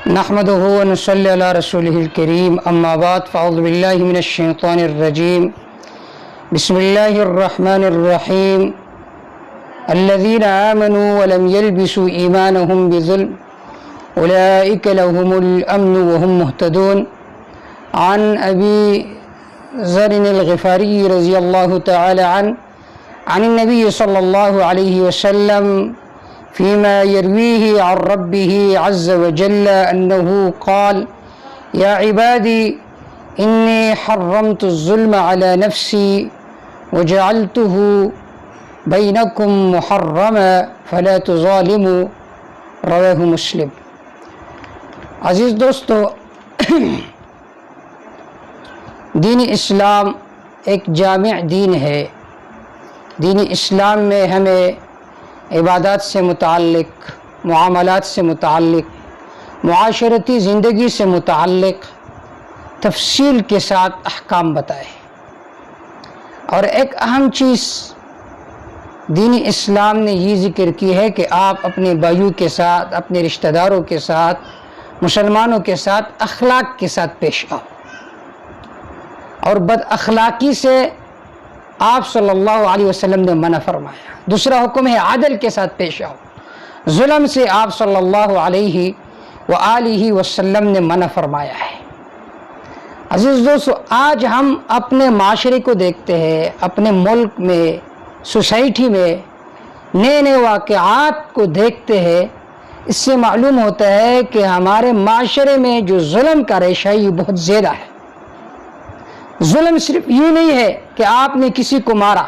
نحمده ونصلي على رسوله الكريم اما بعد فاعوذ بالله من الشيطان الرجيم بسم الله الرحمن الرحيم الذين آمنوا ولم يلبسوا إيمانهم بظلم أولئك لهم الأمن وهم مهتدون. عن أبي ذر الغفاري رضي الله تعالى عنه عن النبي صلى الله عليه وسلم فيما يرويه عن ربه عز وجل أنه قال: يا عبادي إني حرمت الظلم على نفسي وجعلته بینکم محرما فلا تظالموا. رواہ مسلم. عزیز دوستو، دین اسلام ایک جامع دین ہے. دین اسلام میں ہمیں عبادات سے متعلق، معاملات سے متعلق، معاشرتی زندگی سے متعلق تفصیل کے ساتھ احکام بتائے. اور ایک اہم چیز دین اسلام نے یہ ذکر کی ہے کہ آپ اپنے بھائیوں کے ساتھ، اپنے رشتہ داروں کے ساتھ، مسلمانوں کے ساتھ اخلاق کے ساتھ پیش آؤ. اور بد اخلاقی سے آپ صلی اللہ علیہ وسلم نے منع فرمایا. دوسرا حکم ہے عدل کے ساتھ پیش آؤ. ظلم سے آپ صلی اللہ علیہ وآلہ وسلم نے منع فرمایا ہے. عزیز دوستو، آج ہم اپنے معاشرے کو دیکھتے ہیں، اپنے ملک میں، سوسائٹی میں نئے نئے واقعات کو دیکھتے ہیں. اس سے معلوم ہوتا ہے کہ ہمارے معاشرے میں جو ظلم کا ریشہ ہے یہ بہت زیادہ ہے. ظلم صرف یہ نہیں ہے کہ آپ نے کسی کو مارا،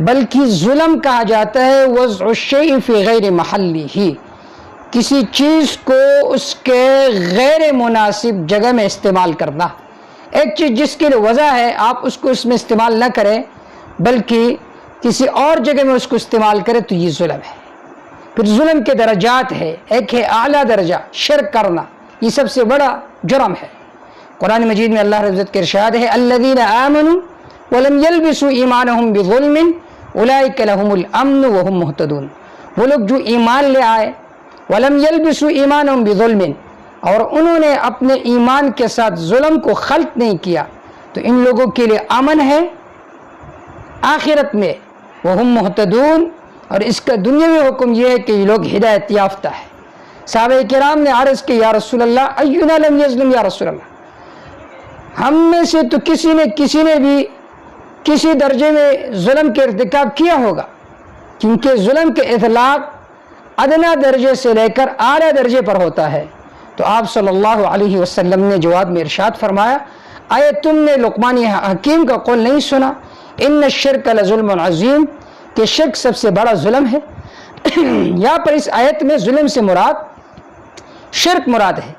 بلکہ ظلم کہا جاتا ہے وضع الشیء فی غیر محلہ، کسی چیز کو اس کے غیر مناسب جگہ میں استعمال کرنا. ایک چیز جس کے لیے وضع ہے آپ اس کو اس میں استعمال نہ کریں بلکہ کسی اور جگہ میں اس کو استعمال کرے تو یہ ظلم ہے. پھر ظلم کے درجات ہے. ایک ہے اعلیٰ درجہ شرک کرنا، یہ سب سے بڑا جرم ہے. قرآن مجید میں اللہ رب العزت کے ارشاد ہے: الذین آمنوا ولم يلبسوا ایمانهم بظلم اولئک لهم الامن وهم مهتدون. وہ لوگ جو ایمان لے آئے، ولم يلبسوا ایمانهم بظلم، اور انہوں نے اپنے ایمان کے ساتھ ظلم کو خلط نہیں کیا، تو ان لوگوں کے لیے امن ہے آخرت میں، وہم مہتدون. اور اس کا دنیاوی حکم یہ ہے کہ یہ لوگ ہدایت یافتہ ہے. صحابہ کرام نے عرض کی: یا رسول اللہ اینا لم یظلم یا رسول اللہ، ہم میں سے تو کسی نے بھی کسی درجے میں ظلم کے ارتکاب کیا ہوگا، کیونکہ ظلم کے اطلاق ادنا درجے سے لے کر اعلیٰ درجے پر ہوتا ہے. تو آپ صلی اللہ علیہ وسلم نے جواب میں ارشاد فرمایا: آئے تم نے لقمان حکیم کا قول نہیں سنا؟ ان الشرک لظلم عظیم، کہ شرک سب سے بڑا ظلم ہے. یہاں پر اس آیت میں ظلم سے مراد شرک مراد ہے،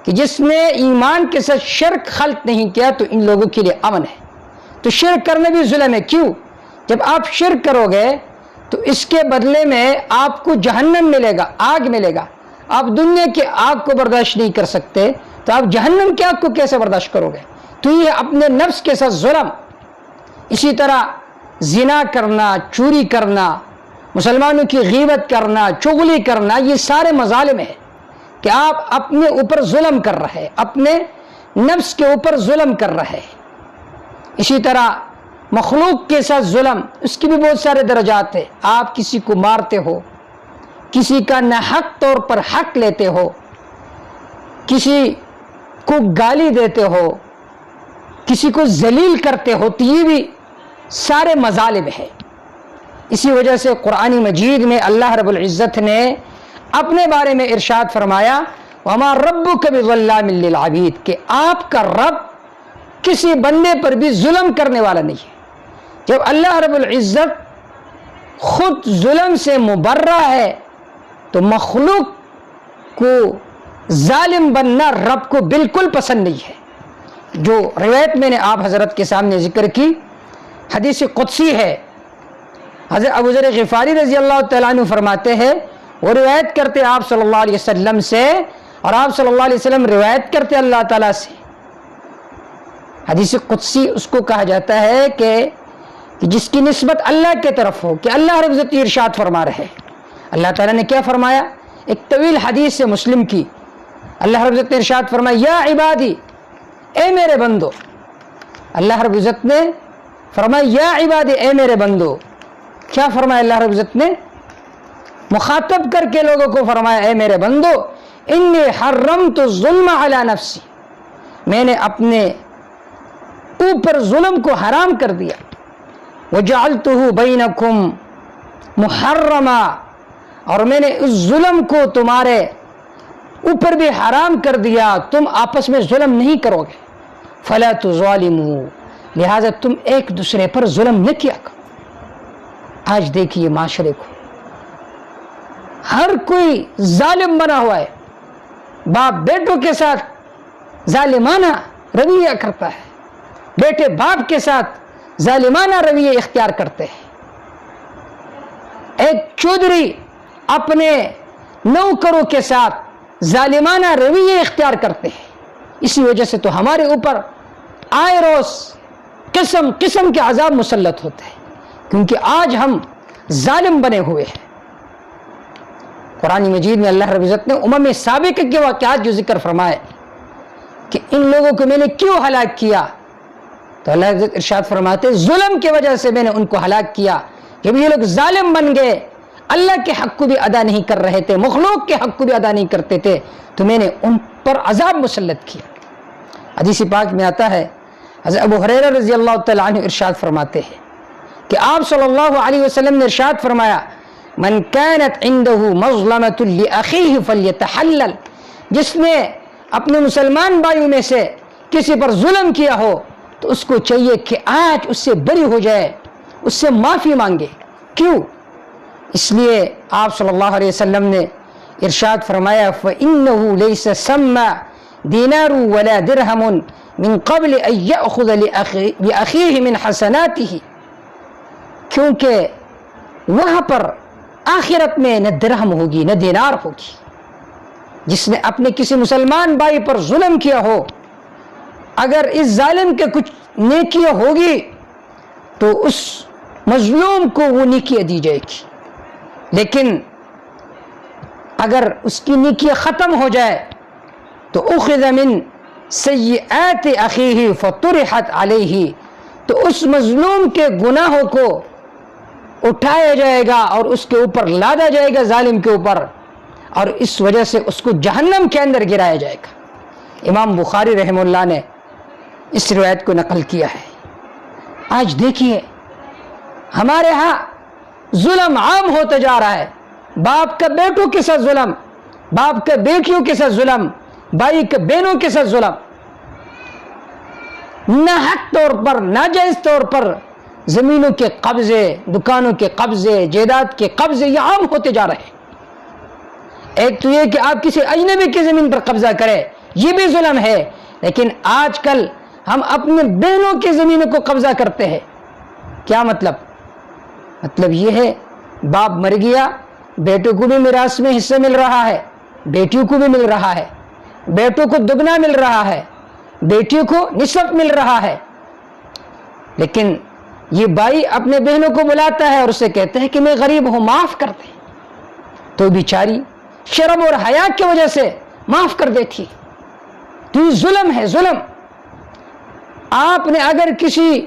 کہ جس نے ایمان کے ساتھ شرک خلط نہیں کیا تو ان لوگوں کے لیے امن ہے. تو شرک کرنا بھی ظلم ہے. کیوں؟ جب آپ شرک کرو گے تو اس کے بدلے میں آپ کو جہنم ملے گا، آگ ملے گا. آپ دنیا کی آگ کو برداشت نہیں کر سکتے تو آپ جہنم کی آگ کو کیسے برداشت کرو گے؟ تو یہ اپنے نفس کے ساتھ ظلم. اسی طرح زنا کرنا، چوری کرنا، مسلمانوں کی غیبت کرنا، چغلی کرنا، یہ سارے مظالم ہیں کہ آپ اپنے اوپر ظلم کر رہے ہیں، اپنے نفس کے اوپر ظلم کر رہے ہیں. اسی طرح مخلوق کے ساتھ ظلم، اس کی بھی بہت سارے درجات ہیں. آپ کسی کو مارتے ہو، کسی کا ناحق طور پر حق لیتے ہو، کسی کو گالی دیتے ہو، کسی کو ذلیل کرتے ہو، تو یہ بھی سارے مظالم ہیں. اسی وجہ سے قرآن مجید میں اللہ رب العزت نے اپنے بارے میں ارشاد فرمایا: وَمَا رَبُّكَ بِظَلَّامٍ لِّلْعَبِيدِ، کہ آپ کا رب کسی بندے پر بھی ظلم کرنے والا نہیں ہے. جب اللہ رب العزت خود ظلم سے مبرہ ہے تو مخلوق کو ظالم بننا رب کو بالکل پسند نہیں ہے. جو روایت میں نے آپ حضرت کے سامنے ذکر کی، حدیث قدسی ہے. حضرت ابو ذر غفاری رضی اللہ تعالیٰ عنہ فرماتے ہیں، وہ روایت کرتے آپ صلی اللہ علیہ وسلم سے، اور آپ صلی اللہ علیہ وسلم روایت کرتے اللہ تعالیٰ سے. حدیث قدسی اس کو کہا جاتا ہے کہ جس کی نسبت اللہ کے طرف ہو، کہ اللہ رب العزت ارشاد فرما رہے. اللہ تعالیٰ نے کیا فرمایا؟ ایک طویل حدیث سے مسلم کی، اللہ رب العزت نے ارشاد فرمایا یا عبادی، اے میرے بندو. اللہ رب العزت نے فرمایا یا عبادی، اے میرے بندو. کیا فرمایا اللہ رب العزت نے؟ مخاطب کر کے لوگوں کو فرمایا اے میرے بندو انی حرمت الظلم علی نفسی، میں نے اپنے اوپر ظلم کو حرام کر دیا. وجعلتہ بینکم محرما، اور میں نے اس ظلم کو تمہارے اوپر بھی حرام کر دیا، تم آپس میں ظلم نہیں کرو گے. فلا تظالموا، لہذا تم ایک دوسرے پر ظلم نہ کیا کرو. آج دیکھیے معاشرے کو، ہر کوئی ظالم بنا ہوا ہے. باپ بیٹوں کے ساتھ ظالمانہ رویہ کرتا ہے، بیٹے باپ کے ساتھ ظالمانہ رویہ اختیار کرتے ہیں. ایک چودھری اپنے نوکروں کے ساتھ ظالمانہ رویے اختیار کرتے ہیں. اسی وجہ سے تو ہمارے اوپر آئے روز قسم قسم کے عذاب مسلط ہوتے ہیں، کیونکہ آج ہم ظالم بنے ہوئے ہیں. قرآن مجید میں اللہ رب العزت نے امم سابقہ کے واقعات جو ذکر فرمائے کہ ان لوگوں کو میں نے کیوں ہلاک کیا، تو اللہ رب العزت ارشاد فرماتے ظلم کی وجہ سے میں نے ان کو ہلاک کیا. جب یہ لوگ ظالم بن گئے، اللہ کے حق کو بھی ادا نہیں کر رہے تھے، مخلوق کے حق کو بھی ادا نہیں کرتے تھے، تو میں نے ان پر عذاب مسلط کیا. حدیث پاک میں آتا ہے، حضرت ابو ہریرہ رضی اللہ تعالیٰ عنہ ارشاد فرماتے ہیں کہ آپ صلی اللہ علیہ وسلم نے ارشاد فرمایا من كانت عنده مظلمة لأخيه فليتحلل، جس نے اپنے مسلمان بھائیوں میں سے کسی پر ظلم کیا ہو تو اس کو چاہیے کہ آج اس سے بری ہو جائے، اس سے معافی مانگے. کیوں؟ اس لیے آپ صلی اللہ علیہ وسلم نے ارشاد فرمایا فَإِنَّهُ لَيْسَ سَمَّ دِينَارٌ وَلَا دِرْهَمٌ من قبل ان یأخذ لأخیہ من حسناتہ، کیونکہ وہاں پر آخرت میں نہ درہم ہوگی نہ دینار ہوگی. جس نے اپنے کسی مسلمان بھائی پر ظلم کیا ہو، اگر اس ظالم کے کچھ نیکیاں ہوگی تو اس مظلوم کو وہ نیکیاں دی جائے گی، لیکن اگر اس کی نیکیاں ختم ہو جائے تو اخذ من سیئات اخیہ فطرحت علیہ، تو اس مظلوم کے گناہوں کو اٹھایا جائے گا اور اس کے اوپر لادا جائے گا، ظالم کے اوپر، اور اس وجہ سے اس کو جہنم کے اندر گرایا جائے گا. امام بخاری رحمہ اللہ نے اس روایت کو نقل کیا ہے. آج دیکھیے ہمارے ہاں ظلم عام ہوتا جا رہا ہے. باپ کا بیٹوں کے ساتھ ظلم، باپ کا بیٹیوں کے ساتھ ظلم، بھائی کے بہنوں کے ساتھ ظلم، ناحق طور پر ناجائز طور پر زمینوں کے قبضے، دکانوں کے قبضے، جائیداد کے قبضے یہ عام ہوتے جا رہے ہیں. ایک تو یہ کہ آپ کسی اجنبی کی زمین پر قبضہ کریں، یہ بھی ظلم ہے، لیکن آج کل ہم اپنے بہنوں کی زمینوں کو قبضہ کرتے ہیں. کیا مطلب؟ مطلب یہ ہے باپ مر گیا، بیٹوں کو بھی میراث میں حصہ مل رہا ہے، بیٹیوں کو بھی مل رہا ہے، بیٹوں کو دگنا مل رہا ہے، بیٹیوں کو نصف مل رہا ہے، لیکن یہ بھائی اپنے بہنوں کو بلاتا ہے اور اسے کہتے ہیں کہ میں غریب ہوں معاف کر دے، تو بیچاری شرم اور حیا کی وجہ سے معاف کر دیتی. تو یہ ظلم ہے، ظلم. آپ نے اگر کسی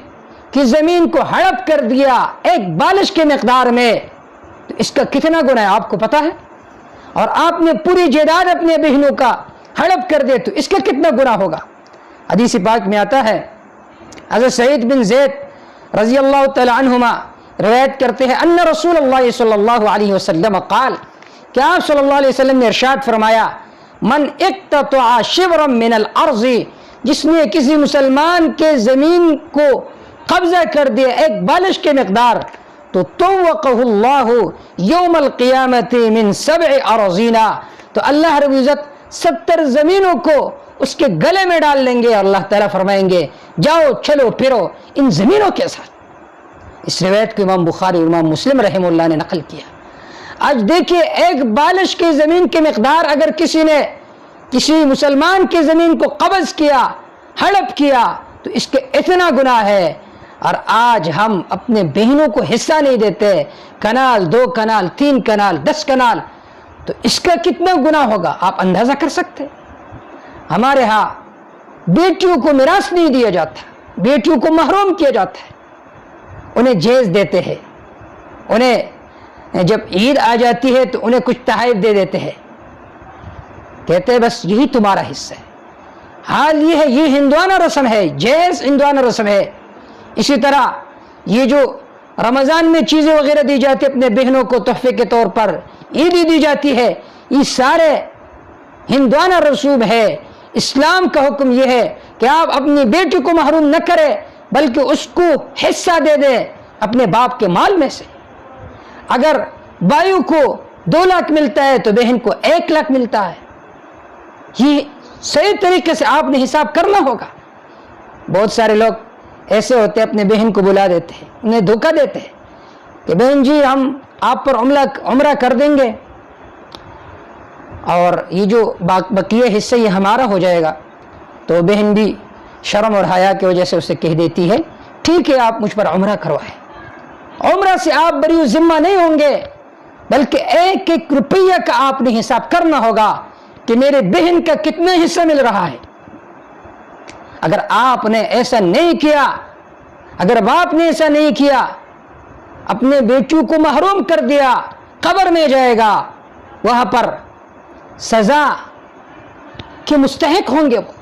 کی زمین کو ہڑپ کر دیا ایک بالش کے مقدار میں تو اس کا کتنا گناہ ہے آپ کو پتا ہے؟ اور آپ نے پوری جائیداد اپنے بہنوں کا ہڑپ کر دے تو اس کا کتنا گناہ ہوگا؟ حدیث پاک میں آتا ہے، حضرت سعید بن زید رضی اللہ تعالی عنہما روایت کرتے ہیں ان رسول اللہ صلی اللہ علیہ وسلم قال، کہ آپ صلی اللہ علیہ وسلم نے ارشاد فرمایا من اقتطع شبرا من الارض، جس نے کسی مسلمان کے زمین کو قبضہ کر دیا ایک بالش کے مقدار، تو طوقہ اللہ یوم القیامت من 7 اراضین، تو اللہ رب العزت 70 زمینوں کو اس کے گلے میں ڈال لیں گے اور اللہ تعالیٰ فرمائیں گے جاؤ چلو پھرو ان زمینوں کے ساتھ. اس روایت کو امام بخاری اور امام مسلم رحمہ اللہ نے نقل کیا. آج دیکھیے ایک بالش کی زمین کے مقدار اگر کسی نے کسی مسلمان کی زمین کو قبض کیا، ہڑپ کیا، تو اس کے اتنا گناہ ہے. اور آج ہم اپنے بہنوں کو حصہ نہیں دیتے، کنال 2 کنال 3 کنال 10 کنال، تو اس کا کتنا گناہ ہوگا آپ اندازہ کر سکتے. ہمارے ہاں بیٹیوں کو میراث نہیں دیا جاتا، بیٹیوں کو محروم کیا جاتا ہے، انہیں جہیز دیتے ہیں، انہیں جب عید آ جاتی ہے تو انہیں کچھ تحائف دے دیتے ہیں، کہتے ہیں بس یہی تمہارا حصہ ہے۔ حال یہ ہے، یہ ہندوانہ رسم ہے، جہیز ہندوانہ رسم ہے۔ اسی طرح یہ جو رمضان میں چیزیں وغیرہ دی جاتی ہے اپنے بہنوں کو تحفے کے طور پر، عیدی دی جاتی ہے، یہ سارے ہندوانہ رسوم ہے۔ اسلام کا حکم یہ ہے کہ آپ اپنی بیٹی کو محروم نہ کریں، بلکہ اس کو حصہ دے دیں اپنے باپ کے مال میں سے۔ اگر بھائیوں کو 2 لاکھ ملتا ہے تو بہن کو 1 لاکھ ملتا ہے۔ یہ صحیح طریقے سے آپ نے حساب کرنا ہوگا۔ بہت سارے لوگ ایسے ہوتے ہیں، اپنے بہن کو بلا دیتے ہیں، انہیں دھوکہ دیتے ہیں کہ بہن جی ہم آپ پر عمرہ کر دیں گے اور یہ جو بقیہ حصہ یہ ہمارا ہو جائے گا۔ تو بہن بھی شرم اور حیا کی وجہ سے اسے کہہ دیتی ہے ٹھیک ہے آپ مجھ پر عمرہ کروائیں۔ عمرہ سے آپ بری ذمہ نہیں ہوں گے، بلکہ 1-1 روپیہ کا آپ نے حساب کرنا ہوگا کہ میرے بہن کا کتنا حصہ مل رہا ہے۔ اگر آپ نے ایسا نہیں کیا، اگر باپ نے ایسا نہیں کیا، اپنے بیٹوں کو محروم کر دیا، قبر میں جائے گا، وہاں پر سزا کے مستحق ہوں گے وہ۔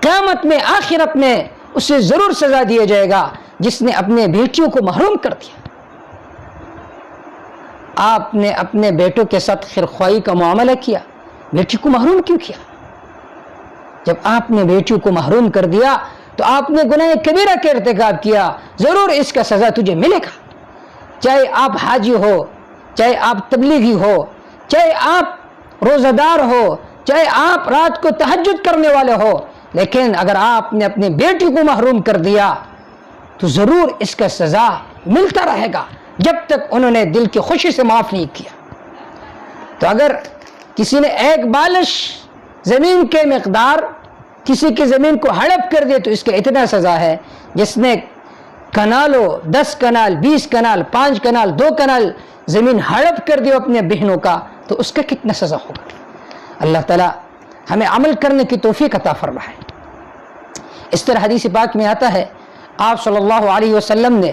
قیامت میں، آخرت میں اسے ضرور سزا دیا جائے گا جس نے اپنے بیٹیوں کو محروم کر دیا۔ آپ نے اپنے بیٹوں کے ساتھ خیرخواہی کا معاملہ کیا، بیٹی کو محروم کیوں کیا؟ جب آپ نے بیٹیوں کو محروم کر دیا تو آپ نے گناہ کبیرہ کا ارتکاب کیا، ضرور اس کا سزا تجھے ملے گا۔ چاہے آپ حاجی ہو، چاہے آپ تبلیغی ہو، چاہے آپ روزہ دار ہو، چاہے آپ رات کو تہجد کرنے والے ہو، لیکن اگر آپ نے اپنی بیٹی کو محروم کر دیا تو ضرور اس کا سزا ملتا رہے گا جب تک انہوں نے دل کی خوشی سے معاف نہیں کیا۔ تو اگر کسی نے 1 بالش زمین کے مقدار کسی کی زمین کو ہڑپ کر دے تو اس کا اتنا سزا ہے، جس نے کنالوں 10 کنال 20 کنال 5 کنال 2 کنال زمین ہڑپ کر دی اپنے بہنوں کا تو اس کا کتنا سزا ہوگا۔ اللہ تعالی ہمیں عمل کرنے کی توفیق عطا فرمائے۔ اس طرح حدیث پاک میں آتا ہے آپ صلی اللہ علیہ وسلم نے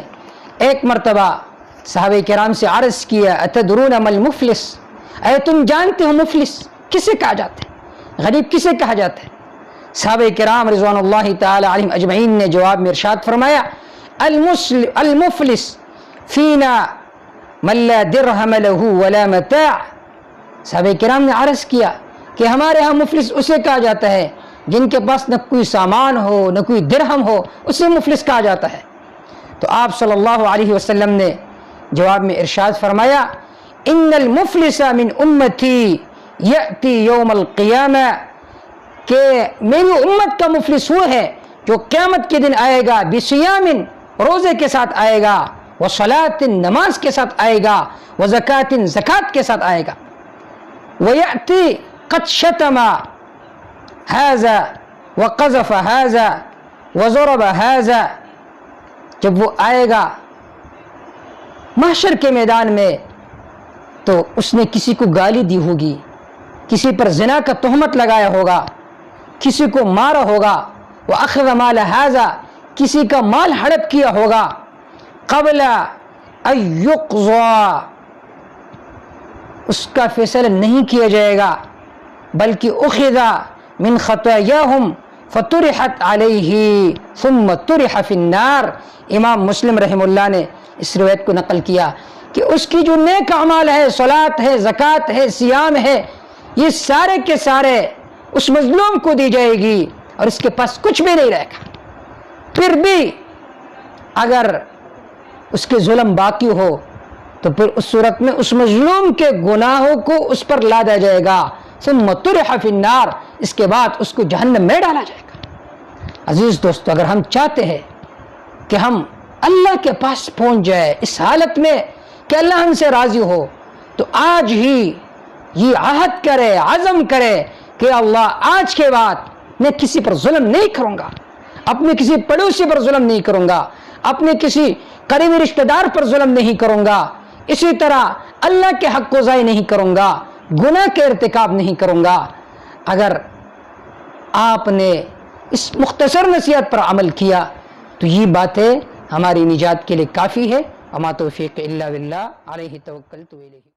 ایک مرتبہ صحابہ کرام سے عرض کیا اتدرون ما المفلس، اے تم جانتے ہو مفلس کسے کہا جاتا ہے، غریب کسے کہا جاتا ہے؟ صحابہ کرام رضوان اللہ تعالی علیہم اجمعین نے جواب میں ارشاد فرمایا المفلس فینا من لا درہم له ولا متاع۔ صحابہ کرام نے عرض کیا کہ ہمارے ہاں مفلس اسے کہا جاتا ہے جن کے پاس نہ کوئی سامان ہو نہ کوئی درہم ہو، اسے مفلس کہا جاتا ہے۔ تو آپ صلی اللہ علیہ وسلم نے جواب میں ارشاد فرمایا ان المفلس من امتی یأتی یوم القیامہ، کہ میری امت کا مفلس وہ ہے جو قیامت کے دن آئے گا بصیام، روزے کے ساتھ آئے گا، وصلاۃ، نماز کے ساتھ آئے گا، وزکات، زکات کے ساتھ آئے گا، ویأتی قد شتم ھذا وقذف ھذا وضرب ھذا، جب وہ آئے گا محشر کے میدان میں تو اس نے کسی کو گالی دی ہوگی، کسی پر زنا کا تہمت لگایا ہوگا، کسی کو مارا ہوگا، وأخذ مال ھذا، کسی کا مال ہڑپ کیا ہوگا، قبل ان یقضى، اس کا فیصلہ نہیں کیا جائے گا، بلکہ اخذ من خطاياهم فطرحت علیہ ثم طرح فی النار۔ امام مسلم رحمہ اللہ نے اس روایت کو نقل کیا کہ اس کی جو نیک اعمال ہے، صلاۃ ہے، زکوٰۃ ہے، صیام ہے، یہ سارے کے سارے اس مظلوم کو دی جائے گی اور اس کے پاس کچھ بھی نہیں رہے گا۔ پھر بھی اگر اس کے ظلم باقی ہو تو پھر اس صورت میں اس مظلوم کے گناہوں کو اس پر لادا جائے گا، ثم طرح فی النار، اس کے بعد اس کو جہنم میں ڈالا جائے گا۔ عزیز دوستو، اگر ہم چاہتے ہیں کہ ہم اللہ کے پاس پہنچ جائے اس حالت میں کہ اللہ ہم سے راضی ہو، تو آج ہی یہ عہد کرے، عزم کرے کہ اللہ آج کے بعد میں کسی پر ظلم نہیں کروں گا، اپنے کسی پڑوسی پر ظلم نہیں کروں گا، اپنے کسی قریبی رشتہ دار پر ظلم نہیں کروں گا، اسی طرح اللہ کے حق کو ضائع نہیں کروں گا، گناہ کے ارتکاب نہیں کروں گا۔ اگر آپ نے اس مختصر نصیحت پر عمل کیا تو یہ باتیں ہماری نجات کے لیے کافی ہے. وما توفیق الا باللہ علیہ توکلت و الیہ